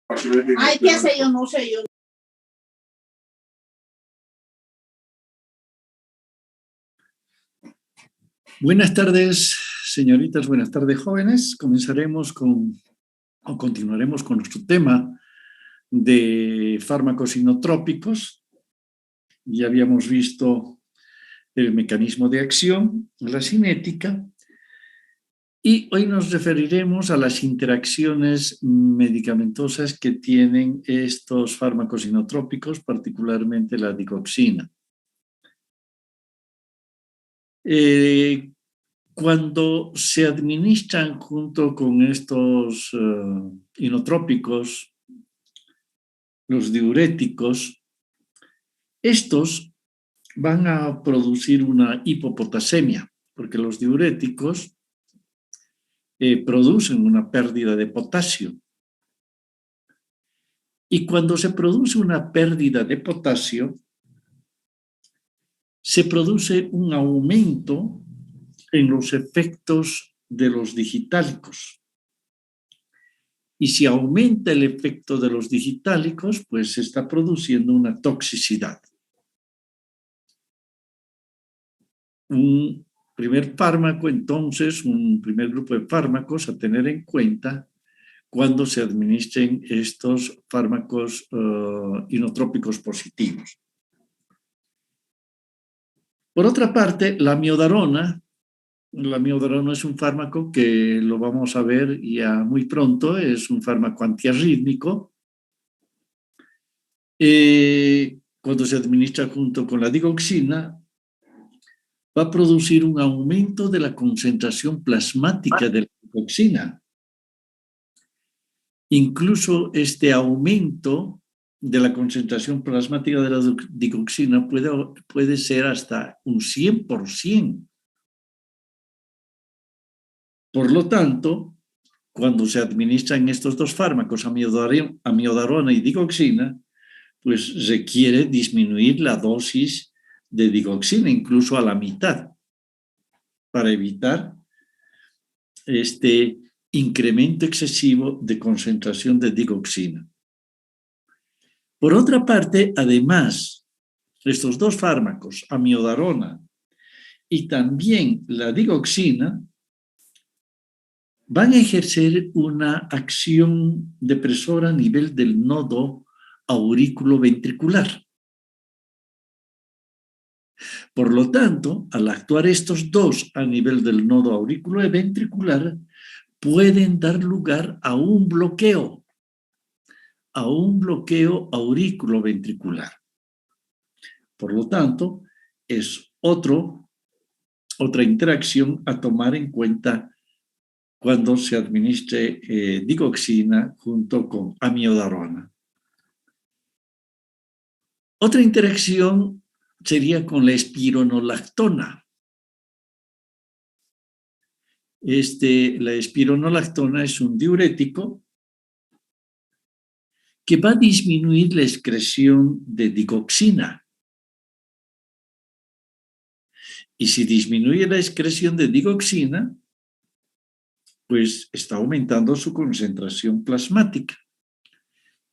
Ay, qué sé yo, no sé yo. Buenas tardes, señoritas, buenas tardes, jóvenes. Continuaremos con nuestro tema de fármacos inotrópicos. Ya habíamos visto el mecanismo de acción, la cinética, y hoy nos referiremos a las interacciones medicamentosas que tienen estos fármacos inotrópicos, particularmente la digoxina. Cuando se administran junto con estos inotrópicos, los diuréticos, estos van a producir una hipopotasemia, porque los diuréticos producen una pérdida de potasio. Y cuando se produce una pérdida de potasio, se produce un aumento en los efectos de los digitálicos. Y si aumenta el efecto de los digitálicos, pues se está produciendo una toxicidad. Un primer fármaco, entonces, un primer grupo de fármacos a tener en cuenta cuando se administren estos fármacos inotrópicos positivos. Por otra parte, la miodarona es un fármaco que lo vamos a ver ya muy pronto, es un fármaco antiarrítmico. Cuando se administra junto con la digoxina, va a producir un aumento de la concentración plasmática de la digoxina. Incluso este aumento de la concentración plasmática de la digoxina puede ser hasta un 100%. Por lo tanto, cuando se administran estos dos fármacos, amiodarona y digoxina, pues requiere disminuir la dosis de digoxina, incluso a la mitad, para evitar este incremento excesivo de concentración de digoxina. Por otra parte, además, estos dos fármacos, amiodarona y también la digoxina, van a ejercer una acción depresora a nivel del nodo aurículo-ventricular. Por lo tanto, al actuar estos dos a nivel del nodo aurículo-ventricular, pueden dar lugar a un bloqueo aurículo-ventricular. Por lo tanto, es otra interacción a tomar en cuenta cuando se administre digoxina junto con amiodarona. Otra interacción sería con la espironolactona. La espironolactona es un diurético que va a disminuir la excreción de digoxina. Y si disminuye la excreción de digoxina, pues está aumentando su concentración plasmática.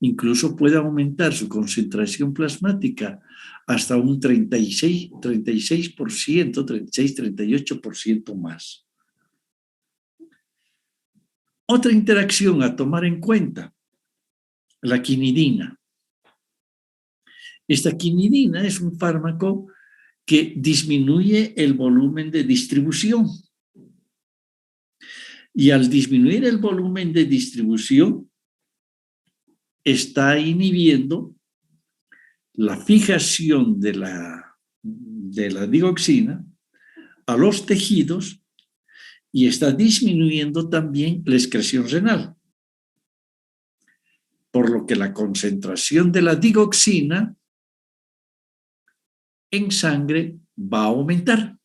Incluso puede aumentar su concentración plasmática hasta un 36% más. Otra interacción a tomar en cuenta, la quinidina. Esta quinidina es un fármaco que disminuye el volumen de distribución. Y al disminuir el volumen de distribución, está inhibiendo la fijación de la digoxina a los tejidos y está disminuyendo también la excreción renal. Por lo que la concentración de la digoxina en sangre va a aumentar.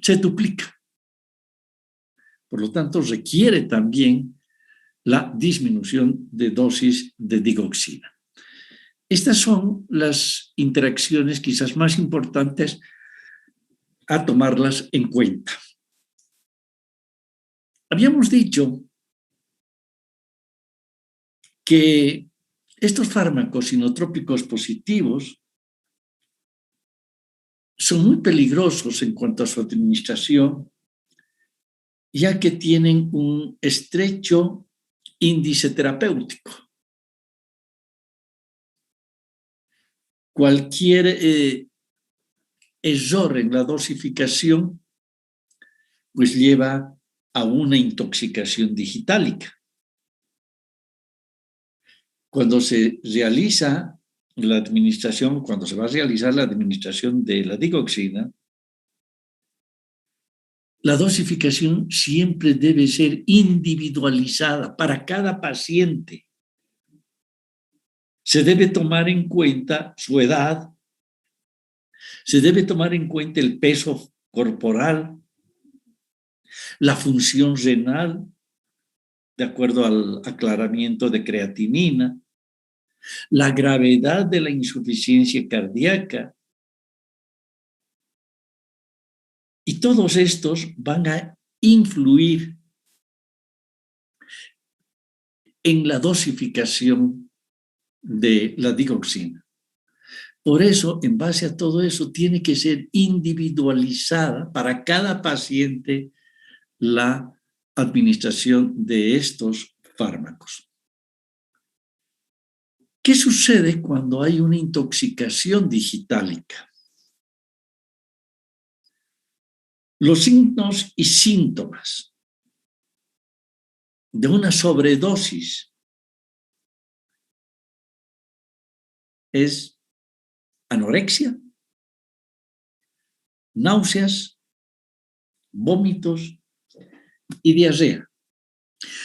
Se duplica. Por lo tanto, requiere también la disminución de dosis de digoxina. Estas son las interacciones quizás más importantes a tomarlas en cuenta. Habíamos dicho que estos fármacos inotrópicos positivos son muy peligrosos en cuanto a su administración, ya que tienen un estrecho índice terapéutico. Cualquier error en la dosificación pues lleva a una intoxicación digitálica. Cuando se realiza la administración, cuando se va a realizar la administración de la digoxina, la dosificación siempre debe ser individualizada para cada paciente. Se debe tomar en cuenta su edad, se debe tomar en cuenta el peso corporal, la función renal, de acuerdo al aclaramiento de creatinina, la gravedad de la insuficiencia cardíaca. Y todos estos van a influir en la dosificación de la digoxina. Por eso, en base a todo eso, tiene que ser individualizada para cada paciente la administración de estos fármacos. ¿Qué sucede cuando hay una intoxicación digitálica? Los signos y síntomas de una sobredosis es anorexia, náuseas, vómitos y diarrea.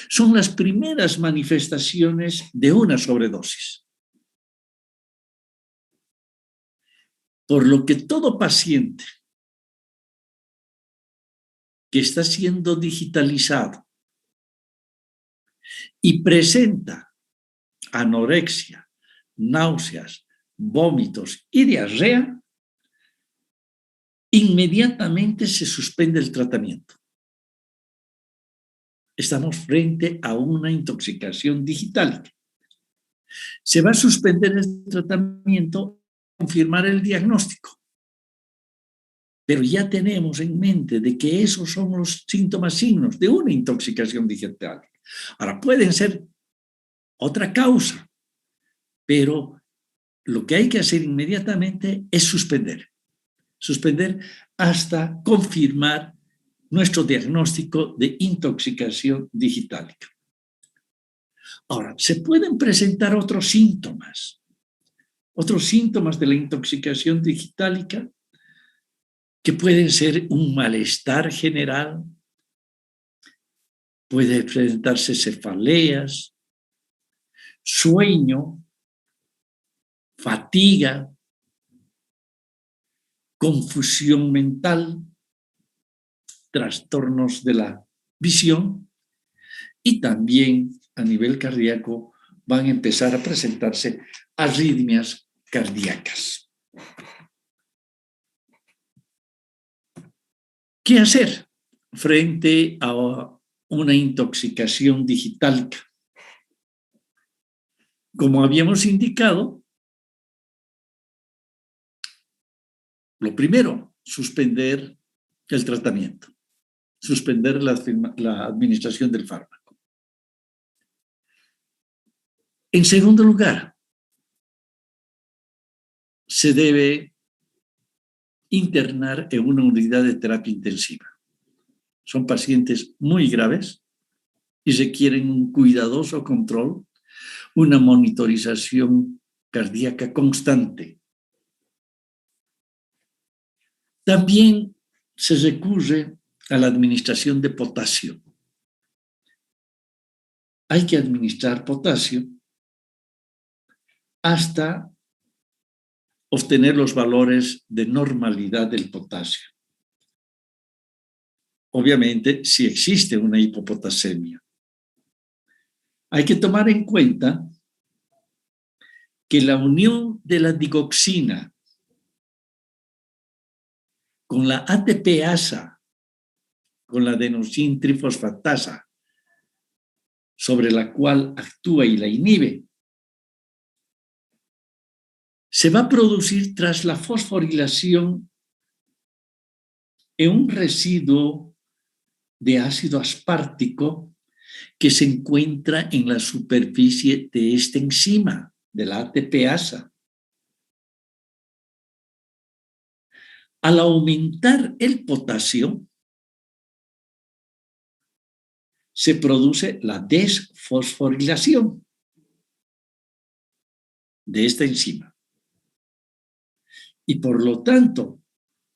Son las primeras manifestaciones de una sobredosis. Por lo que todo paciente que está siendo digitalizado y presenta anorexia, náuseas, vómitos y diarrea, inmediatamente se suspende el tratamiento. Estamos frente a una intoxicación digital. Se va a suspender el tratamiento, confirmar el diagnóstico. Pero ya tenemos en mente de que esos son los síntomas, signos de una intoxicación digital. Ahora, pueden ser otra causa, pero lo que hay que hacer inmediatamente es suspender hasta confirmar nuestro diagnóstico de intoxicación digitálica. Ahora, se pueden presentar otros síntomas de la intoxicación digitálica que pueden ser un malestar general, puede presentarse cefaleas, sueño, fatiga, confusión mental, trastornos de la visión y también a nivel cardíaco van a empezar a presentarse arritmias cardíacas. ¿Qué hacer frente a una intoxicación digitálica? Como habíamos indicado, lo primero, suspender el tratamiento, suspender la administración del fármaco. En segundo lugar, se debe internar en una unidad de terapia intensiva. Son pacientes muy graves y requieren un cuidadoso control, una monitorización cardíaca constante. También se recurre a la administración de potasio. Hay que administrar potasio hasta obtener los valores de normalidad del potasio. Obviamente, si existe una hipopotasemia. Hay que tomar en cuenta que la unión de la digoxina con la ATPasa, con la adenosina trifosfatasa, sobre la cual actúa y la inhibe, se va a producir tras la fosforilación en un residuo de ácido aspartico que se encuentra en la superficie de esta enzima, de la ATPasa. Al aumentar el potasio, se produce la desfosforilación de esta enzima. Y por lo tanto,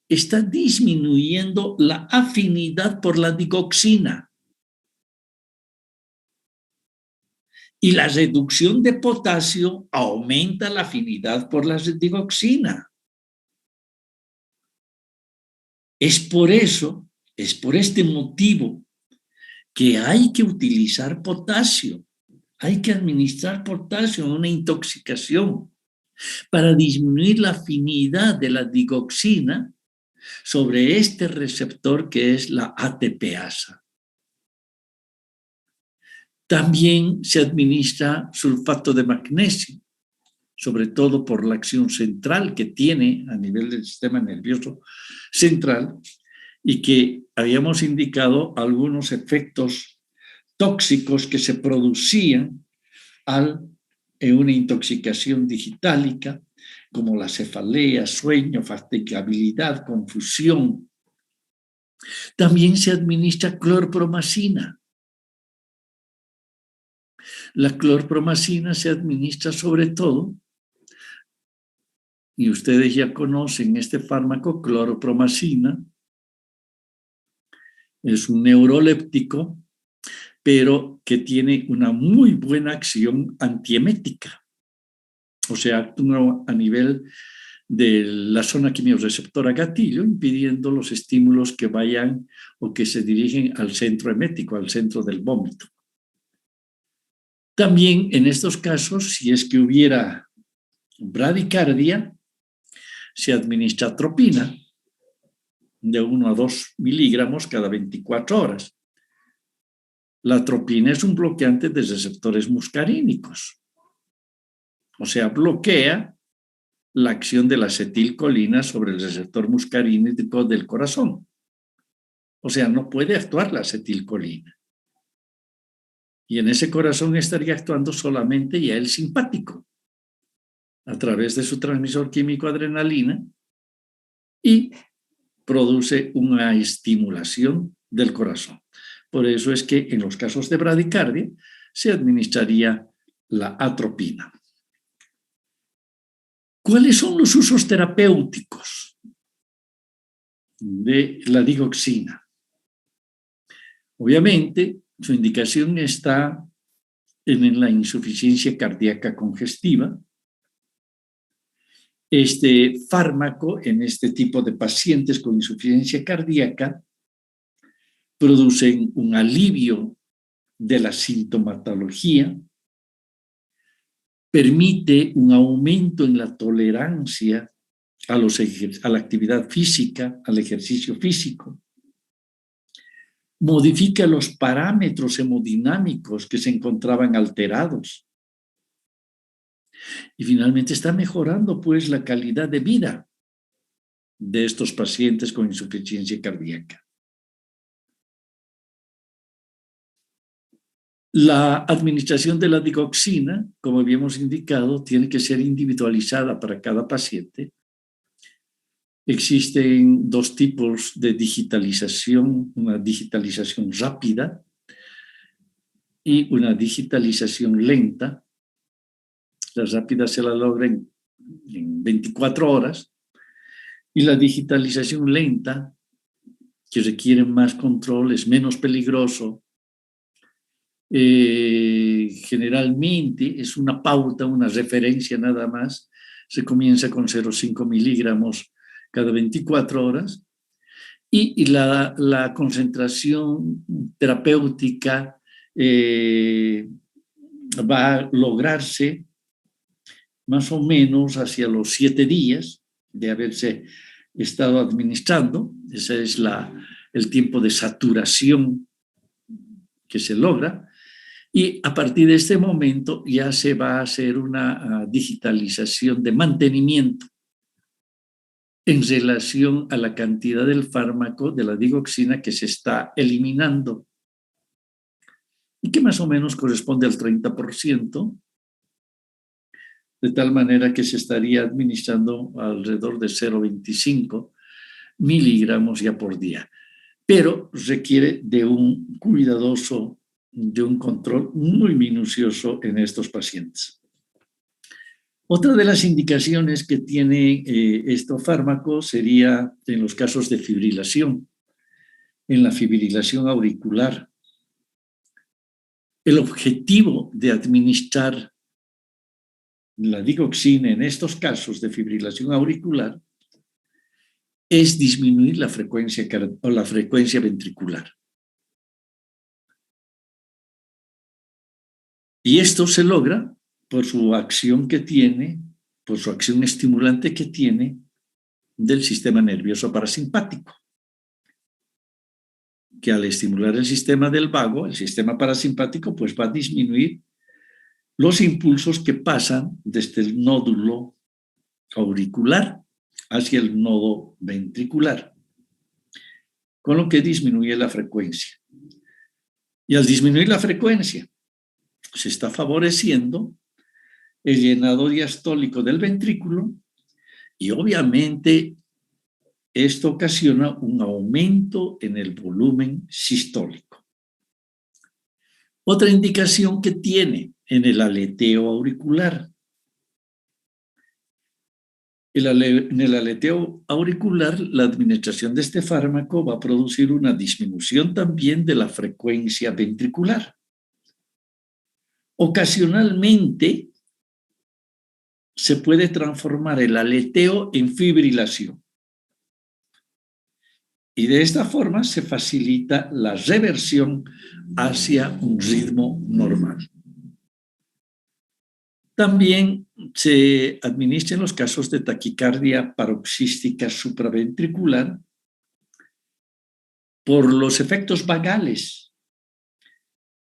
está disminuyendo la afinidad por la digoxina. Y la reducción de potasio aumenta la afinidad por la digoxina. Es por este motivo que hay que utilizar potasio. Hay que administrar potasio en una intoxicación para disminuir la afinidad de la digoxina sobre este receptor que es la ATPasa. También se administra sulfato de magnesio, sobre todo por la acción central que tiene a nivel del sistema nervioso central y que habíamos indicado algunos efectos tóxicos que se producían en una intoxicación digitálica, como la cefalea, sueño, fatigabilidad, confusión. También se administra clorpromacina. La clorpromacina se administra sobre todo, y ustedes ya conocen este fármaco, clorpromacina, es un neuroléptico, pero que tiene una muy buena acción antiemética. O sea, actúa a nivel de la zona quimiorreceptora gatillo, impidiendo los estímulos que vayan o que se dirigen al centro emético, al centro del vómito. También en estos casos, si es que hubiera bradicardia, se administra atropina de 1 a 2 miligramos cada 24 horas. La atropina es un bloqueante de receptores muscarínicos. O sea, bloquea la acción de la acetilcolina sobre el receptor muscarínico del corazón. O sea, no puede actuar la acetilcolina. Y en ese corazón estaría actuando solamente ya el simpático, a través de su transmisor químico adrenalina, y produce una estimulación del corazón. Por eso es que en los casos de bradicardia se administraría la atropina. ¿Cuáles son los usos terapéuticos de la digoxina? Obviamente, su indicación está en la insuficiencia cardíaca congestiva. Este fármaco en este tipo de pacientes con insuficiencia cardíaca producen un alivio de la sintomatología, permite un aumento en la tolerancia a la actividad física, al ejercicio físico, modifica los parámetros hemodinámicos que se encontraban alterados y finalmente está mejorando pues la calidad de vida de estos pacientes con insuficiencia cardíaca. La administración de la digoxina, como habíamos indicado, tiene que ser individualizada para cada paciente. Existen 2 tipos de digitalización, una digitalización rápida y una digitalización lenta. La rápida se la logra en 24 horas y la digitalización lenta, que requiere más control, es menos peligroso. Generalmente es una pauta, una referencia nada más. Se comienza con 0,5 miligramos cada 24 horas y la concentración terapéutica va a lograrse más o menos hacia los 7 días de haberse estado administrando. Ese es el tiempo de saturación que se logra. Y a partir de este momento ya se va a hacer una digitalización de mantenimiento en relación a la cantidad del fármaco de la digoxina que se está eliminando y que más o menos corresponde al 30%, de tal manera que se estaría administrando alrededor de 0,25 miligramos ya por día, pero requiere de un control muy minucioso en estos pacientes. Otra de las indicaciones que tiene estos fármacos sería en los casos de fibrilación, en la fibrilación auricular. El objetivo de administrar la digoxina en estos casos de fibrilación auricular es disminuir la frecuencia ventricular. Y esto se logra por su acción que tiene, por su acción estimulante que tiene del sistema nervioso parasimpático, que al estimular el sistema del vago, el sistema parasimpático, pues va a disminuir los impulsos que pasan desde el nódulo auricular hacia el nodo ventricular, con lo que disminuye la frecuencia. Y al disminuir la frecuencia, se está favoreciendo el llenado diastólico del ventrículo y obviamente esto ocasiona un aumento en el volumen sistólico. Otra indicación que tiene en el aleteo auricular. En el aleteo auricular, la administración de este fármaco va a producir una disminución también de la frecuencia ventricular. Ocasionalmente se puede transformar el aleteo en fibrilación. Y de esta forma se facilita la reversión hacia un ritmo normal. También se administra en los casos de taquicardia paroxística supraventricular por los efectos vagales,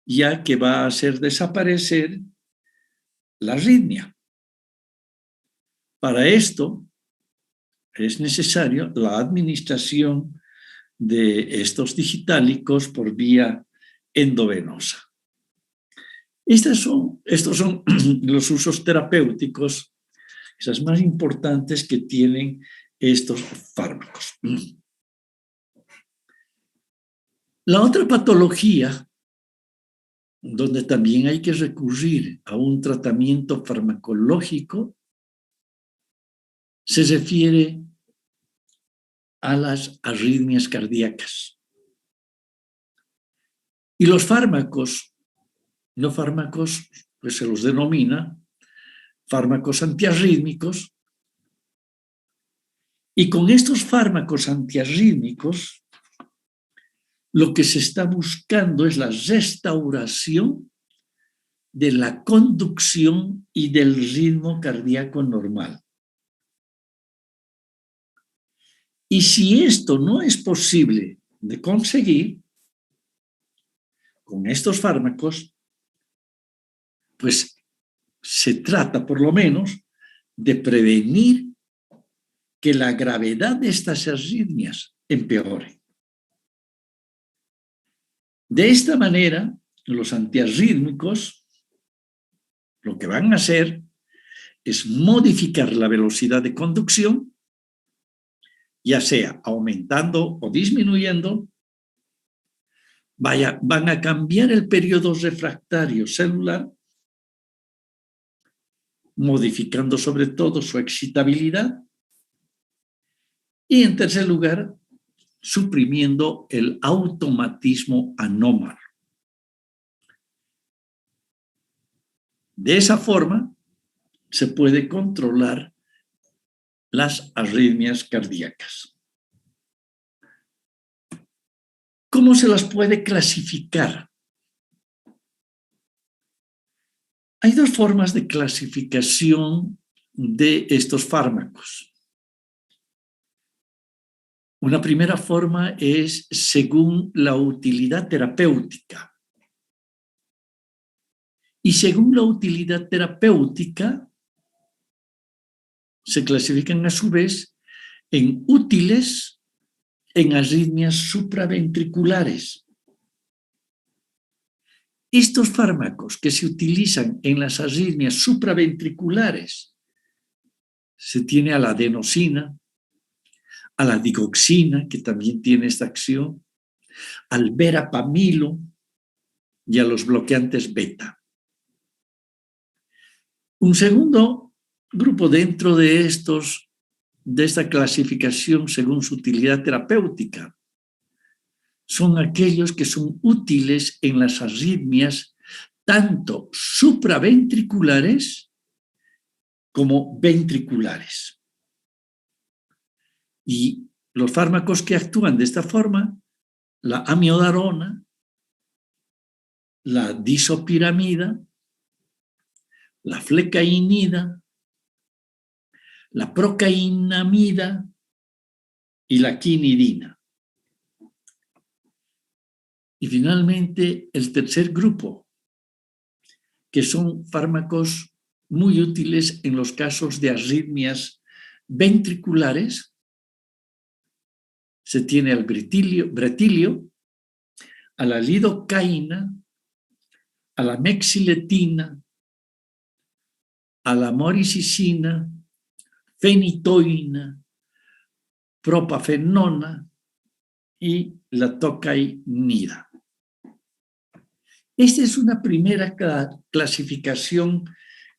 ya que va a hacer desaparecer la arritmia. Para esto es necesario la administración de estos digitálicos por vía endovenosa. Estos son los usos terapéuticos, esas más importantes que tienen estos fármacos. La otra patología, donde también hay que recurrir a un tratamiento farmacológico, se refiere a las arritmias cardíacas. Y los fármacos, pues se los denomina fármacos antiarrítmicos, y con estos fármacos antiarrítmicos lo que se está buscando es la restauración de la conducción y del ritmo cardíaco normal. Y si esto no es posible de conseguir con estos fármacos, pues se trata por lo menos de prevenir que la gravedad de estas arritmias empeore. De esta manera, los antiarrítmicos lo que van a hacer es modificar la velocidad de conducción, ya sea aumentando o disminuyendo, van a cambiar el periodo refractario celular, modificando sobre todo su excitabilidad, y en tercer lugar, suprimiendo el automatismo anómalo. De esa forma, se puede controlar las arritmias cardíacas. ¿Cómo se las puede clasificar? Hay dos formas de clasificación de estos fármacos. Una primera forma es según la utilidad terapéutica. Y según la utilidad terapéutica, se clasifican a su vez en útiles en arritmias supraventriculares. Estos fármacos que se utilizan en las arritmias supraventriculares, se tiene a la adenosina, a la digoxina, que también tiene esta acción, al verapamilo y a los bloqueantes beta. Un segundo grupo dentro de esta clasificación según su utilidad terapéutica son aquellos que son útiles en las arritmias tanto supraventriculares como ventriculares. Y los fármacos que actúan de esta forma, la amiodarona, la disopiramida, la flecainida, la procainamida y la quinidina. Y finalmente, el tercer grupo, que son fármacos muy útiles en los casos de arritmias ventriculares, se tiene al bretilio, a la lidocaína, a la mexiletina, a la moricicina, fenitoína, propafenona y la tocainida. Esta es una primera clasificación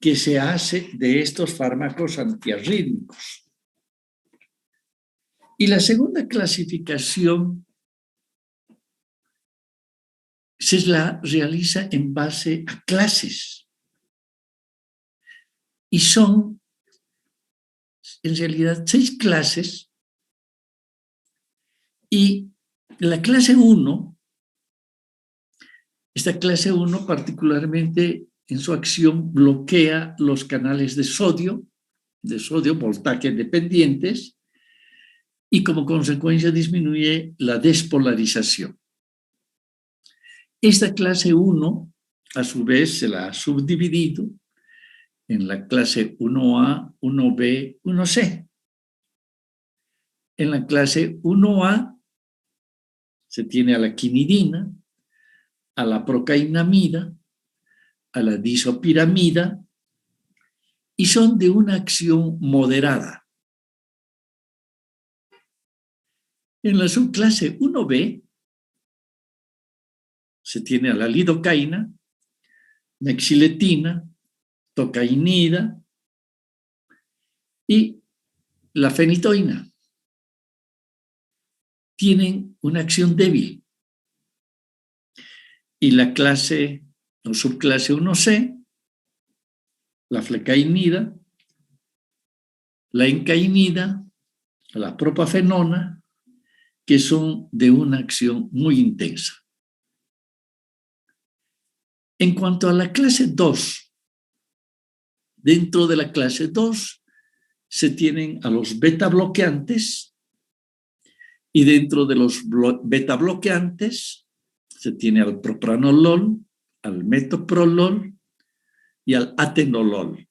que se hace de estos fármacos antiarrítmicos. Y la segunda clasificación se la realiza en base a clases. Y son, en realidad, 6 clases. Y la clase 1, esta clase 1 particularmente en su acción bloquea los canales de sodio voltaje dependientes, y como consecuencia disminuye la despolarización. Esta clase 1, a su vez, se la ha subdividido en la clase 1A, 1B, 1C. En la clase 1A se tiene a la quinidina, a la procainamida, a la disopiramida, y son de una acción moderada. En la subclase 1B se tiene a la lidocaína, mexiletina, tocainida y la fenitoína. Tienen una acción débil. Y la clase o subclase 1C, la flecainida, la encainida, la propafenona, que son de una acción muy intensa. En cuanto a la clase 2, dentro de la clase 2 se tienen a los beta bloqueantes, y dentro de los beta bloqueantes se tiene al propranolol, al metoprolol y al atenolol.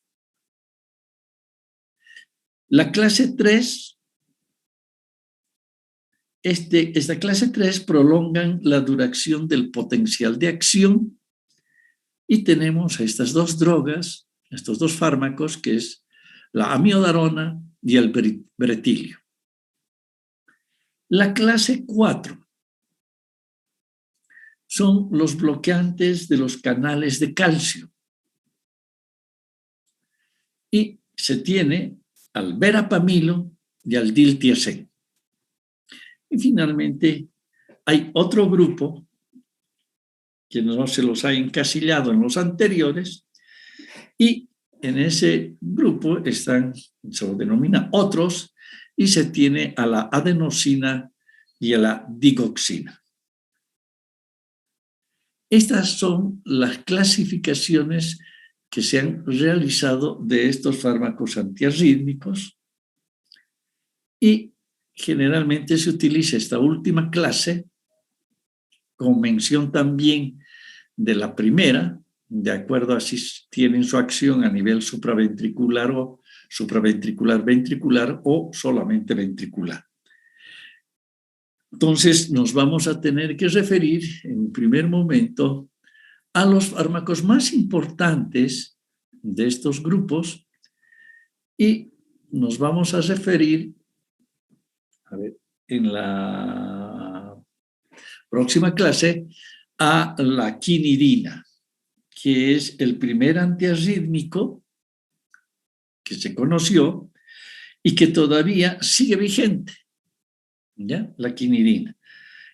La clase 3, esta clase 3 prolongan la duración del potencial de acción, y tenemos a estas 2 drogas, estos 2 fármacos, que es la amiodarona y el bretilio. La clase 4 son los bloqueantes de los canales de calcio. Y se tiene al verapamilo y al diltiazem. Y finalmente hay otro grupo que no se los ha encasillado en los anteriores, y en ese grupo están, se lo denomina otros, y se tiene a la adenosina y a la digoxina. Estas son las clasificaciones que se han realizado de estos fármacos antiarrítmicos, y generalmente se utiliza esta última clase con mención también de la primera, de acuerdo a si tienen su acción a nivel supraventricular o supraventricular-ventricular o solamente ventricular. Entonces, nos vamos a tener que referir en un primer momento a los fármacos más importantes de estos grupos y nos vamos a referir, en la próxima clase, a la quinidina, que es el primer antiarrítmico que se conoció y que todavía sigue vigente, ¿ya? La quinidina.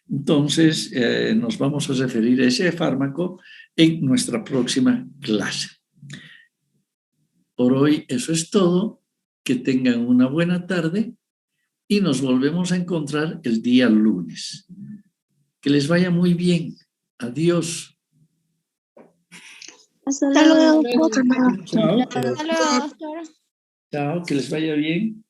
Entonces, nos vamos a referir a ese fármaco en nuestra próxima clase. Por hoy eso es todo. Que tengan una buena tarde y nos volvemos a encontrar el día lunes. Que les vaya muy bien. Adiós. Hasta luego. Chao. Hasta luego. Chao, que les vaya bien.